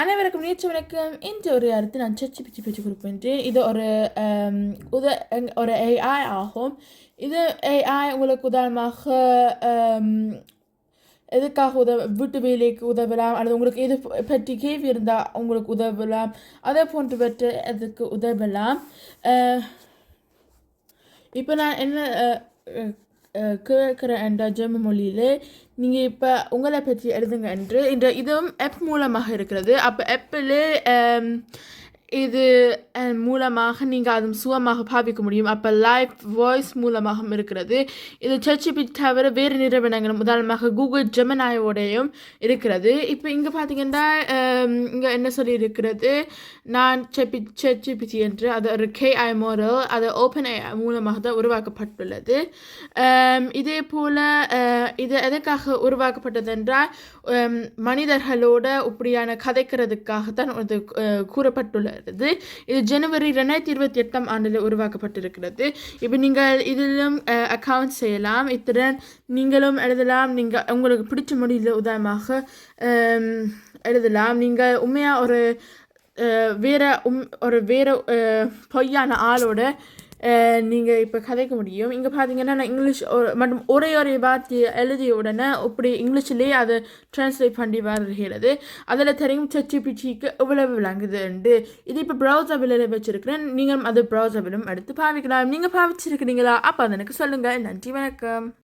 அனைவருக்கும் நேற்று வணக்கம். இந்த ஒரு இடத்துல நான் ChatGPT பற்றி குறிப்பிட்டேன். இது ஒரு AI ஆகும். இது AI உங்களுக்கு உதாரணமாக எதுக்காக வீட்டு வேலைக்கு உதவலாம், அல்லது உங்களுக்கு எது பற்றி கேள்வி இருந்தால் உங்களுக்கு உதவலாம், அதை போன்றவற்றை அதுக்கு உதவலாம். இப்போ நான் என்ன கேட்குறேன் என்ற ஜெர்மன் மொழியில் நீங்கள் இப்போ உங்களை பற்றி எழுதுங்க என்று இதுவும் ஆப் மூலமாக இருக்கிறது. அப்போ ஆப்பில் இது மூலமாக நீங்கள் அதுவும் சுகமாக பாவிக்க முடியும். அப்போ லைவ் வாய்ஸ் மூலமாகவும் இருக்கிறது. இது ChatGPT தவிர வேறு நிறுவனங்களும் உதாரணமாக கூகுள் ஜெமினாயோடையும் இருக்கிறது. இப்போ இங்கே பார்த்தீங்கன்னா இங்கே என்ன சொல்லி இருக்கிறது, நான் ChatGPT என்று அது ஒரு KI மாடல், அது ஓப்பன் AI மூலமாக தான் உருவாக்கப்பட்டுள்ளது. இதே போல் இது எதற்காக உருவாக்கப்பட்டது என்றால் மனிதர்களோட இப்படியான கதைக்கிறதுக்காகத்தான் அது கூறப்பட்டுள்ளது. இது ஜனவரி 2028 ஆண்டில் உருவாக்கப்பட்டிருக்கிறது. இப்போ நீங்கள் இதிலும் அக்கவுண்ட் செய்யலாம். இத்துடன் நீங்களும் எழுதலாம். நீங்கள் உங்களுக்கு பிடிச்ச மொழியில் உதாரணமாக எழுதலாம். நீங்கள் உண்மையாக ஒரு வேற பொய்யான ஆளோட நீங்கள் இப்போ கதைக்க முடியும். இங்கே பார்த்தீங்கன்னா நான் இங்கிலீஷ் மற்றும் ஒரே வார்த்தையை எழுதிய உடனே இப்படி இங்கிலீஷ்லேயே அதை ட்ரான்ஸ்லேட் பண்ணி வருகிறது. அதில் தெரியும் ChatGPTக்கு எவ்வளவு விளங்குதுண்டு. இது இப்போ ப்ரௌசரில் வச்சுருக்கிறேன். நீங்கள் அது ப்ரௌசரிலும் எடுத்து பாவிக்கலாம். நீங்கள் பாவிச்சிருக்கிறீங்களா? அப்போ அது எனக்கு சொல்லுங்கள். நன்றி, வணக்கம்.